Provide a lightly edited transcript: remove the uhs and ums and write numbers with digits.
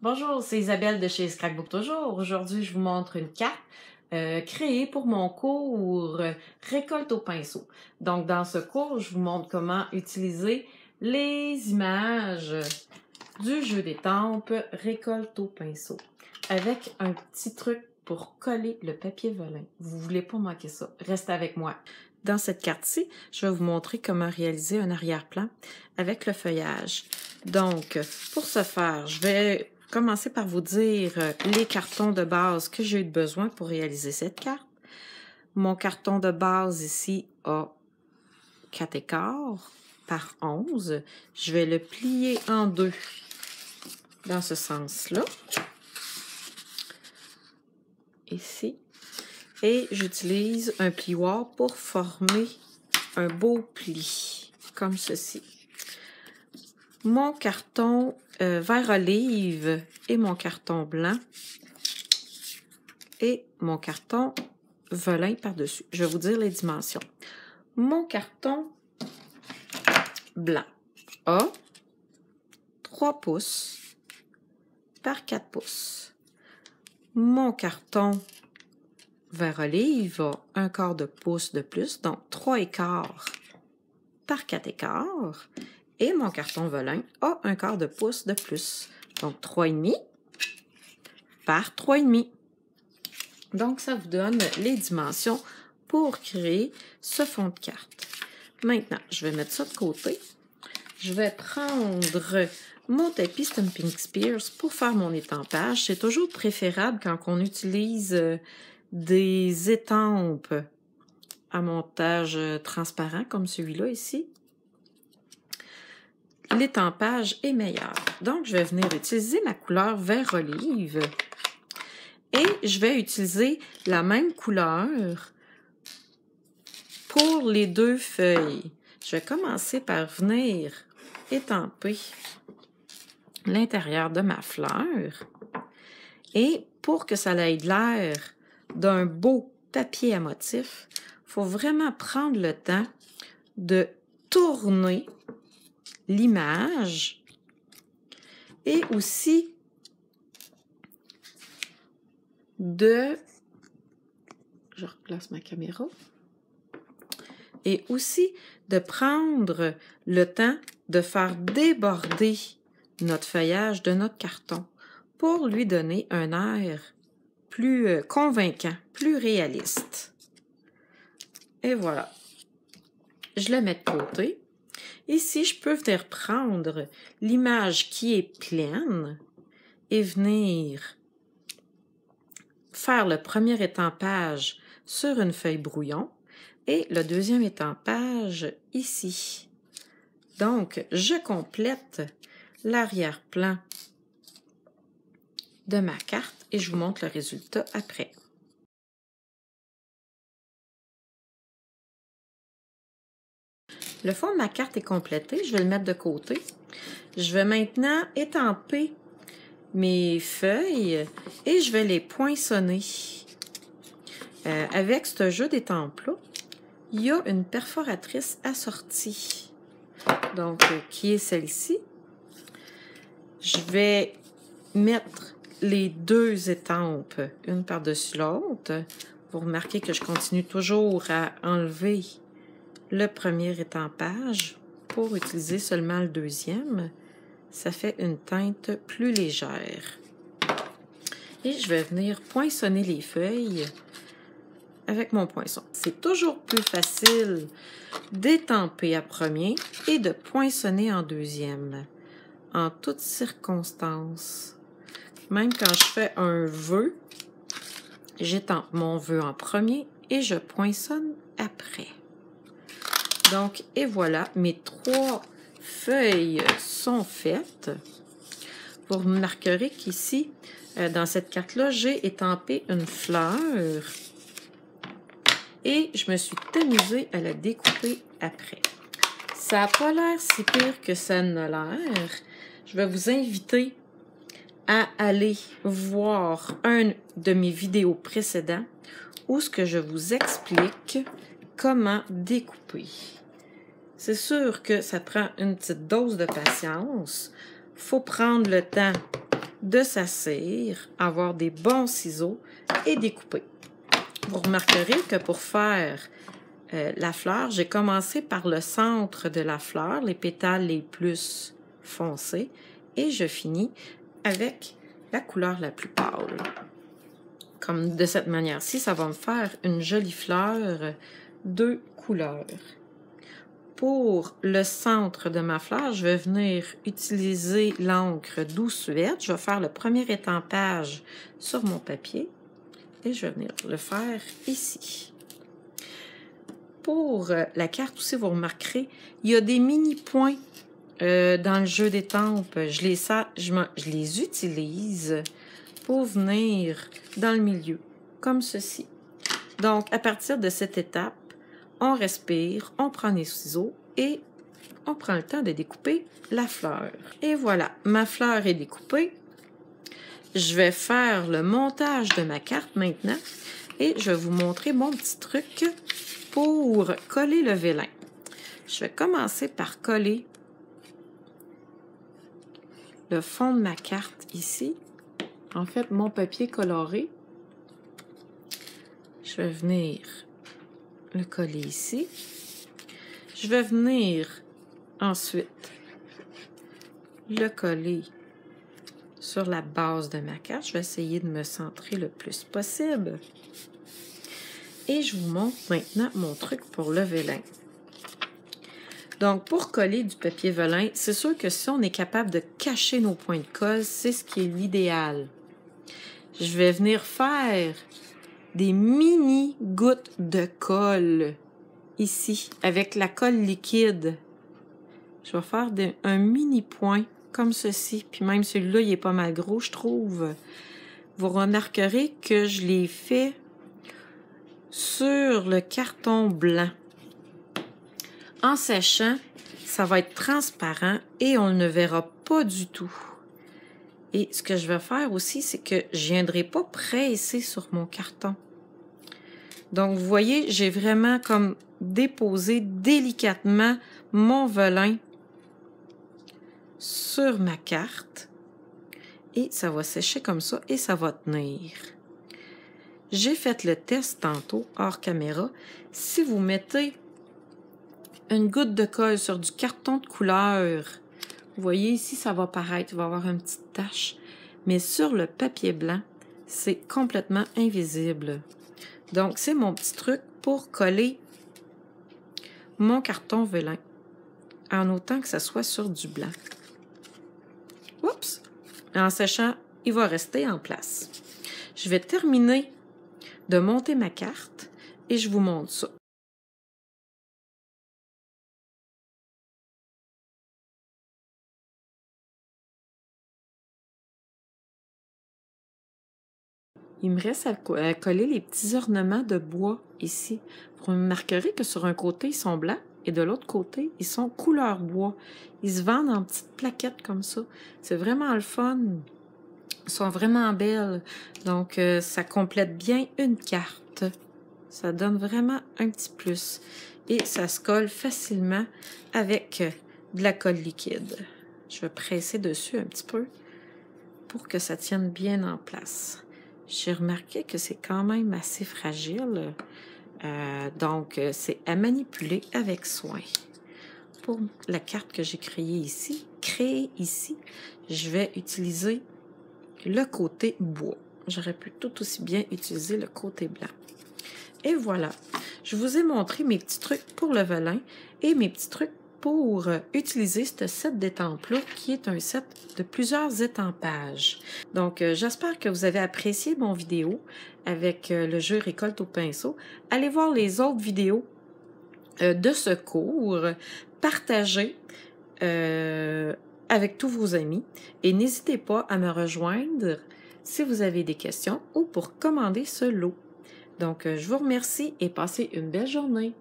Bonjour, c'est Isabelle de chez Scrapbook Toujours. Aujourd'hui, je vous montre une carte créée pour mon cours Récolte au pinceau. Donc, dans ce cours, je vous montre comment utiliser les images du jeu d'étampes Récolte au pinceau avec un petit truc pour coller le papier velin. Vous voulez pas manquer ça. Restez avec moi. Dans cette carte-ci, je vais vous montrer comment réaliser un arrière-plan avec le feuillage. Donc, pour ce faire, je vais commencer par vous dire les cartons de base que j'ai eu besoin pour réaliser cette carte. Mon carton de base ici a 4 écarts par 11. Je vais le plier en deux dans ce sens-là. Ici. Et j'utilise un plioir pour former un beau pli, comme ceci. Mon carton vert olive et mon carton blanc et mon carton velin par-dessus. Je vais vous dire les dimensions. Mon carton blanc a 3 pouces par 4 pouces. Mon carton vert olive a 1/4 de pouce de plus, donc 3 écarts par 4 écarts. Et mon carton velin a 1/4 de pouce de plus, donc 3,5 par 3,5. Donc, ça vous donne les dimensions pour créer ce fond de carte. Maintenant, je vais mettre ça de côté. Je vais prendre mon tapis Stampin' Spears pour faire mon étampage. C'est toujours préférable quand on utilise des étampes à montage transparent comme celui-là ici. L'étampage est meilleur. Donc, je vais venir utiliser ma couleur vert olive et je vais utiliser la même couleur pour les deux feuilles. Je vais commencer par venir étamper l'intérieur de ma fleur. Et pour que ça ait l'air d'un beau papier à motif, il faut vraiment prendre le temps de tourner l'image et aussi je replace ma caméra, et aussi de prendre le temps de faire déborder notre feuillage de notre carton pour lui donner un air plus convaincant, plus réaliste. Et voilà. Je le mets de côté. Ici, je peux venir prendre l'image qui est pleine et venir faire le premier étampage sur une feuille brouillon et le deuxième étampage ici. Donc, je complète l'arrière-plan de ma carte et je vous montre le résultat après. Le fond de ma carte est complété, je vais le mettre de côté. Je vais maintenant étamper mes feuilles et je vais les poinçonner. Avec ce jeu d'étampes-là, il y a une perforatrice assortie, donc qui est celle-ci. Je vais mettre les deux étampes, une par-dessus l'autre. Vous remarquez que je continue toujours à enlever le premier étampage pour utiliser seulement le deuxième. Ça fait une teinte plus légère. Et je vais venir poinçonner les feuilles avec mon poinçon. C'est toujours plus facile d'étamper à premier et de poinçonner en deuxième, en toutes circonstances. Même quand je fais un vœu, j'étampe mon vœu en premier et je poinçonne après. Donc, et voilà, mes 3 feuilles sont faites. Vous remarquerez qu'ici, dans cette carte-là, j'ai étampé une fleur et je me suis amusée à la découper après. Ça n'a pas l'air si pire que ça n'a l'air. Je vais vous inviter à aller voir un de mes vidéos précédents où ce que je vous explique comment découper. C'est sûr que ça prend une petite dose de patience. Il faut prendre le temps de s'asseoir, avoir des bons ciseaux et découper. Vous remarquerez que pour faire la fleur, j'ai commencé par le centre de la fleur, les pétales les plus foncés, et je finis avec la couleur la plus pâle. Comme de cette manière-ci, ça va me faire une jolie fleur de couleurs. Pour le centre de ma fleur, je vais venir utiliser l'encre Douce Verte. Je vais faire le premier étampage sur mon papier et je vais venir le faire ici. Pour la carte aussi, vous remarquerez, il y a des mini-points dans le jeu d'étampes. Je les utilise pour venir dans le milieu, comme ceci. Donc, à partir de cette étape, on respire, on prend les ciseaux et on prend le temps de découper la fleur. Et voilà, ma fleur est découpée. Je vais faire le montage de ma carte maintenant et je vais vous montrer mon petit truc pour coller le vélin. Je vais commencer par coller le fond de ma carte ici. En fait, mon papier coloré. Je vais venir le coller ici. Je vais venir ensuite le coller sur la base de ma carte. Je vais essayer de me centrer le plus possible. Et je vous montre maintenant mon truc pour le vélin. Donc, pour coller du papier vélin, c'est sûr que si on est capable de cacher nos points de colle, c'est ce qui est l'idéal. Je vais venir faire des mini gouttes de colle ici, avec la colle liquide. Je vais faire un mini point comme ceci. Puis même celui-là, il est pas mal gros, je trouve. Vous remarquerez que je l'ai fait sur le carton blanc. En séchant, ça va être transparent et on ne verra pas du tout. Et ce que je vais faire aussi, c'est que je ne viendrai pas presser sur mon carton. Donc, vous voyez, j'ai vraiment comme déposé délicatement mon vélin sur ma carte. Et ça va sécher comme ça et ça va tenir. J'ai fait le test tantôt, hors caméra. Si vous mettez une goutte de colle sur du carton de couleur, vous voyez ici, ça va paraître, il va y avoir une petite tache. Mais sur le papier blanc, c'est complètement invisible. Donc, c'est mon petit truc pour coller mon carton vélin, en autant que ça soit sur du blanc. Oups! En séchant, il va rester en place. Je vais terminer de monter ma carte et je vous montre ça. Il me reste à coller les petits ornements de bois ici. Vous remarquerez que sur un côté, ils sont blancs et de l'autre côté, ils sont couleur bois. Ils se vendent en petites plaquettes comme ça. C'est vraiment le fun. Ils sont vraiment belles. Donc, ça complète bien une carte. Ça donne vraiment un petit plus. Et ça se colle facilement avec de la colle liquide. Je vais presser dessus un petit peu pour que ça tienne bien en place. J'ai remarqué que c'est quand même assez fragile, donc c'est à manipuler avec soin. Pour la carte que j'ai créée ici, je vais utiliser le côté bois. J'aurais pu tout aussi bien utiliser le côté blanc. Et voilà, je vous ai montré mes petits trucs pour le vélin et mes petits trucs pour utiliser ce set d'étampes-là, qui est un set de plusieurs étampages. Donc, j'espère que vous avez apprécié mon vidéo avec le jeu Récolte au pinceau. Allez voir les autres vidéos de ce cours. Partagez avec tous vos amis et n'hésitez pas à me rejoindre si vous avez des questions ou pour commander ce lot. Donc, je vous remercie et passez une belle journée.